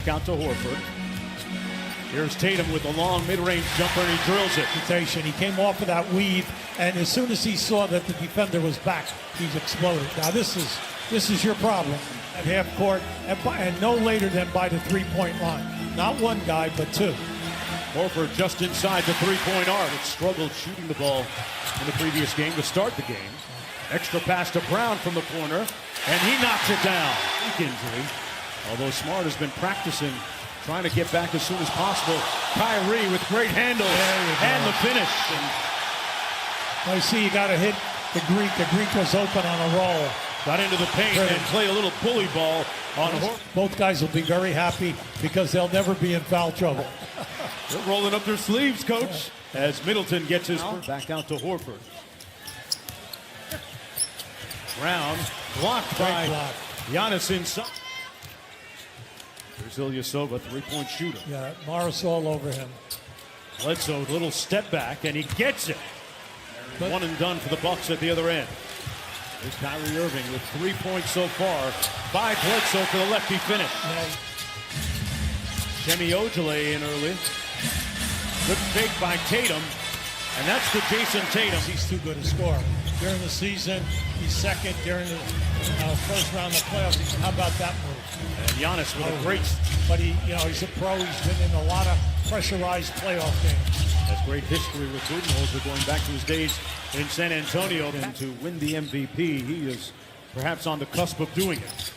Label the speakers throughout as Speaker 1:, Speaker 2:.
Speaker 1: Out to Horford. Here's Tatum with the long mid-range jumper, and he drills it.
Speaker 2: He came off of that weave, and as soon as he saw that the defender was back, he's exploded. Now this is your problem at half court, and no later than by the three-point line. Not one guy, but two.
Speaker 1: Horford just inside the three-point arc. It struggled shooting the ball in the previous game to start the game. Extra pass to Brown from the corner, and he knocks it down. Weak injury. Although Smart has been practicing, trying to get back as soon as possible. Kyrie with great handle and the finish.
Speaker 2: I see you got to hit the Greek. The Greek was open on a roll.
Speaker 1: Got into the paint and play a little bully ball on Horford.
Speaker 2: Both guys will be very happy because they'll never be in foul trouble.
Speaker 1: They're rolling up their sleeves, coach. As Middleton gets his back out to Horford. Brown blocked by Giannis inside. Here's Ilyasova, three-point shooter.
Speaker 2: Yeah, Morris all over him.
Speaker 1: Bledsoe, little step back, and he gets it. One and done for the Bucks at the other end. There's Kyrie Irving with 3 points so far. By Bledsoe for the lefty finish. Semi Ojeleye in early. Good fake by Tatum. And that's to Jason Tatum.
Speaker 2: He's too good a scorer. During the season, he's second. During the first round of the playoffs, how about that move?
Speaker 1: And Giannis with a great...
Speaker 2: But he's a pro. He's been in a lot of pressurized playoff games.
Speaker 1: Has great history with Budenholzer going back to his days in San Antonio. And to win the MVP, he is perhaps on the cusp of doing it.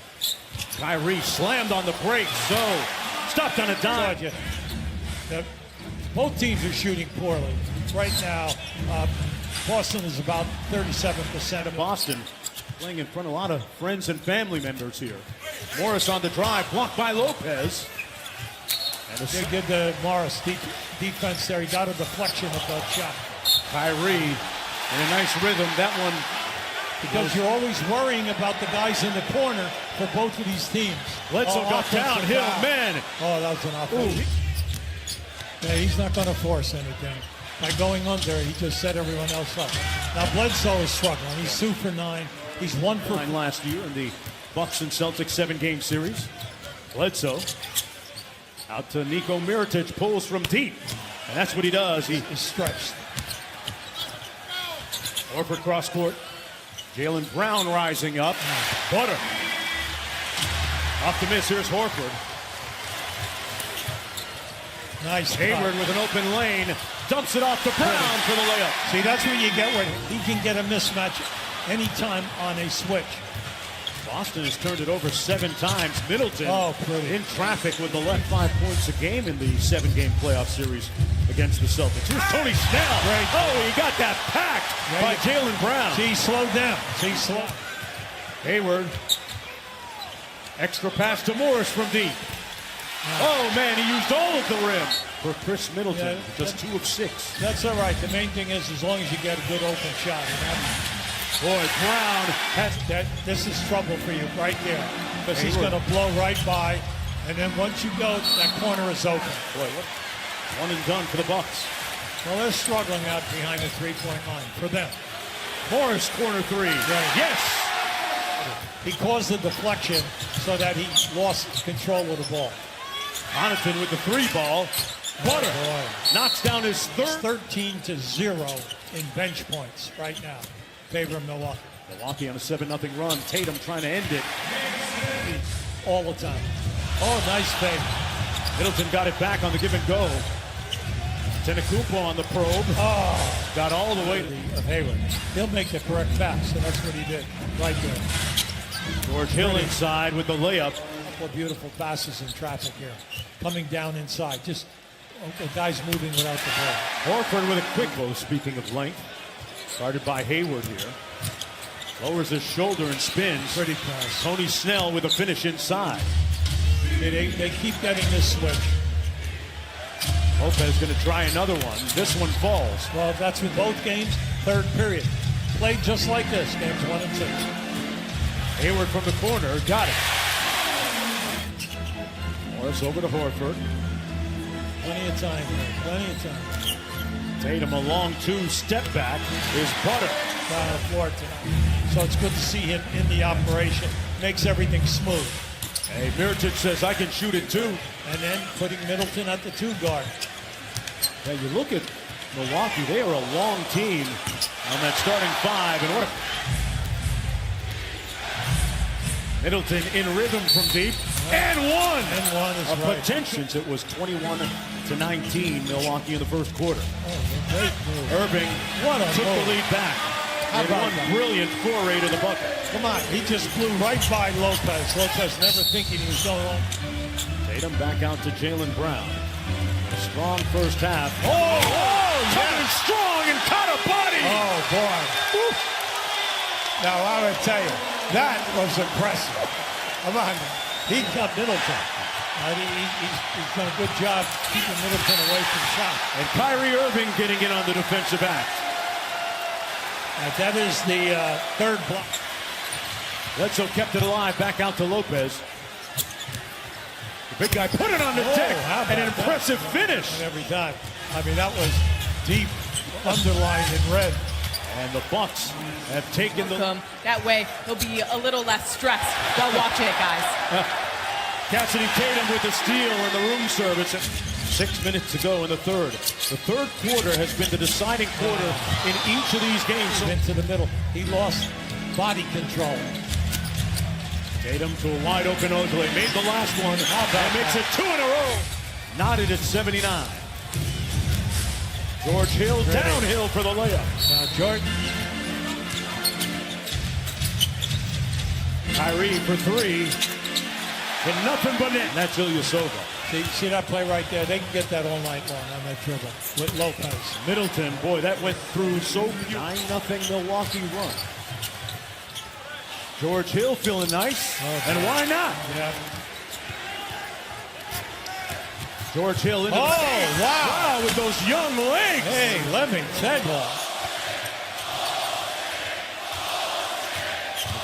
Speaker 1: Kyrie slammed on the break, so stopped on a dime.
Speaker 2: Both teams are shooting poorly. Right now, Boston is about 37% of
Speaker 1: Boston playing in front of a lot of friends and family members here. Morris on the drive, blocked by Lopez. And
Speaker 2: they did the Morris defense there. He got a deflection with that shot.
Speaker 1: Kyrie in a nice rhythm. That one,
Speaker 2: because you're always worrying about the guys in the corner for both of these teams.
Speaker 1: Bledsoe got downhill, man.
Speaker 2: Oh, that was an offensive. Yeah, he's not going to force anything. By going under, he just set everyone else up. Now Bledsoe is struggling. He's 2 for 9. He's 1 for
Speaker 1: 9 last year in the Bucks and Celtics 7-game series. Bledsoe out to Niko Mirotic, pulls from deep, and that's what he does. He
Speaker 2: is stretched.
Speaker 1: Horford cross court. Jaylen Brown rising up. Butter off the miss. Here's Horford.
Speaker 2: Nice.
Speaker 1: Hayward with an open lane. Dumps it off to Brown for the layup.
Speaker 2: See, that's when you get where he can get a mismatch anytime on a switch.
Speaker 1: Boston has turned it over 7 times. Middleton in traffic with the left 5 points a game in the 7-game playoff series against the Celtics. Here's Tony Snell.
Speaker 2: Great.
Speaker 1: Oh, he got that packed by Jaylen Brown.
Speaker 2: See, he slowed down. See, slow.
Speaker 1: Hayward. Extra pass to Morris from deep. Oh, man, he used all of the rim for Chris Middleton. Just 2 of 6.
Speaker 2: That's all right. The main thing is as long as you get a good open shot.
Speaker 1: Boy, Brown has
Speaker 2: that. This is trouble for you right there because he's going to blow right by, and then once you go, that corner is open.
Speaker 1: Boy, what? One and done for the Bucks.
Speaker 2: Well, they're struggling out behind the three-point line for them.
Speaker 1: Morris, corner 3.
Speaker 2: Right.
Speaker 1: Yes.
Speaker 2: He caused the deflection so that he lost control of the ball.
Speaker 1: Connaughton with the 3 ball. Butter knocks down his third.
Speaker 2: 13-0 in bench points right now. Favor of Milwaukee.
Speaker 1: Milwaukee on a 7-0 run. Tatum trying to end it.
Speaker 2: All the time. Oh, nice fake.
Speaker 1: Middleton got it back on the give and go. Antetokounmpo on the probe.
Speaker 2: Oh,
Speaker 1: got all the way
Speaker 2: to Hayward. He'll make the correct pass, so that's what he did right there.
Speaker 1: George Hill inside with the layup.
Speaker 2: A couple of beautiful passes in traffic here. Coming down inside. Just the guys moving without the ball.
Speaker 1: Horford with a quick blow, speaking of length. Started by Hayward here. Lowers his shoulder and spins.
Speaker 2: Pretty pass.
Speaker 1: Tony Snell with a finish inside.
Speaker 2: They keep getting this switch.
Speaker 1: Lopez going to try another one. This one falls.
Speaker 2: Well, that's with both games. Third period. Played just like this. Games 1 and 2.
Speaker 1: Hayward from the corner. Got it. Morris over to Horford.
Speaker 2: Plenty of time here. Plenty of time.
Speaker 1: Tatum a long 2-step back is Butter.
Speaker 2: Down the floor tonight. So it's good to see him in the operation. Makes everything smooth.
Speaker 1: Hey, Mirotic says, I can shoot it too.
Speaker 2: And then putting Middleton at the 2 guard.
Speaker 1: Now you look at Milwaukee, they are a long team on that starting 5. And what Middleton in rhythm from deep. And one!
Speaker 2: And one is right.
Speaker 1: Potential. It was 21-19 Milwaukee in the first quarter.
Speaker 2: Oh, great move.
Speaker 1: Irving took the lead back.
Speaker 2: How
Speaker 1: And
Speaker 2: about
Speaker 1: one
Speaker 2: that?
Speaker 1: brilliant foray to the bucket.
Speaker 2: Come on, he just flew right by Lopez. Lopez never thinking he was going on.
Speaker 1: Tatum back out to Jaylen Brown. A strong first half. Coming strong and caught a body.
Speaker 2: Oh, boy. Woo. Now, I would tell you, that was impressive. Come on. He got Middleton. He's done a good job keeping Middleton away from shots.
Speaker 1: And Kyrie Irving getting in on the defensive act.
Speaker 2: That is the third block.
Speaker 1: Bledsoe kept it alive, back out to Lopez. The big guy put it on the deck, and an impressive finish.
Speaker 2: And every time. I mean, that was deep, underlined in red.
Speaker 1: And the Bucks have taken the...
Speaker 3: That way, he'll be a little less stressed while watching it, guys.
Speaker 1: Cassidy Tatum with the steal in the room service. 6 minutes to go in the third. The third quarter has been the deciding quarter in each of these games.
Speaker 2: Into the middle. He lost body control.
Speaker 1: Tatum to a wide open Oakley. Made the last one. And makes it 2 in a row. Knotted at 79. George Hill downhill for the layup.
Speaker 2: Now Jordan.
Speaker 1: Kyrie for 3. And nothing but net. That's Ilyasova.
Speaker 2: See that play right there? They can get that all night long on that dribble with Lopez.
Speaker 1: Middleton, boy, that went through so beautiful. 9-0 Milwaukee run. George Hill feeling nice, and why not?
Speaker 2: Yeah.
Speaker 1: George Hill into
Speaker 2: wow,
Speaker 1: with those young legs.
Speaker 2: Hey, Lemmings, head ball.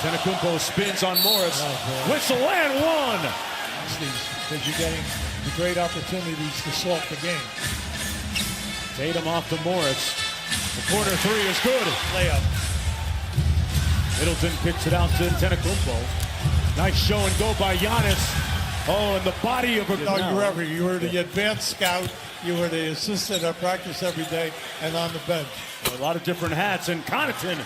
Speaker 1: Antetokounmpo spins on Morris. Whistle and one.
Speaker 2: Because you're getting the great opportunities to salt the game.
Speaker 1: Tatum off to Morris. The corner 3 is good.
Speaker 2: Layup.
Speaker 1: Middleton kicks it out to Antetokounmpo. Nice show and go by Giannis. Oh, and the body of a...
Speaker 2: You were the advanced scout. You were the assistant at practice every day and on the bench.
Speaker 1: A lot of different hats. And Connaughton.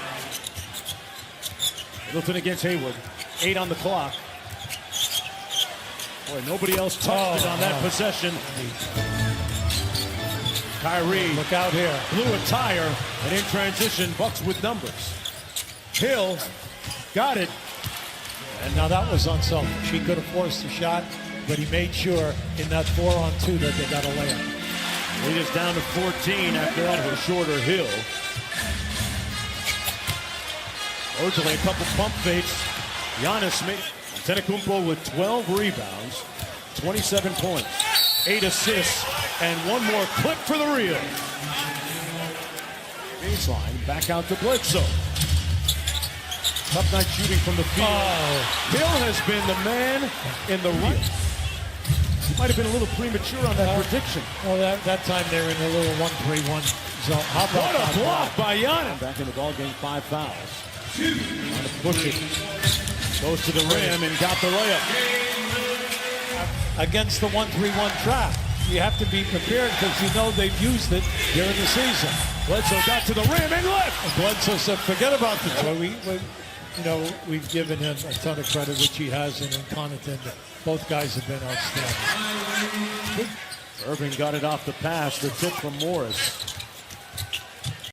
Speaker 1: Middleton against Hayward. 8 on the clock. Boy, nobody else touched it on that possession. Kyrie.
Speaker 2: Look out here.
Speaker 1: Blew a tire. And in transition, Bucks with numbers. Hill got it.
Speaker 2: And now that was unselfish. He could have forced the shot, but he made sure in that 4-on-2 that they got a layup.
Speaker 1: Lead is down to 14 after that with a shorter Hill. Oakley, a couple pump fakes. Giannis made Antetokounmpo with 12 rebounds, 27 points, 8 assists, and one more clip for the reel. Baseline, back out to Bledsoe. Tough night shooting from the field. Hill has been the man in the reel. He might have been a little premature on that prediction.
Speaker 2: Well, that time they were in a little 1-3-1 zone. How about
Speaker 1: what a block by Giannis. Back in the ball game, 5 fouls. Trying to push it. Goes to the rim and got the layup.
Speaker 2: Against the 1-3-1 trap. You have to be prepared because you know they've used it during the season.
Speaker 1: Bledsoe got to the rim and left.
Speaker 2: Bledsoe said, forget about the joy. We've given him a ton of credit, which he has, and in Connaughton, both guys have been outstanding.
Speaker 1: Irving got it off the pass, the tip from Morris.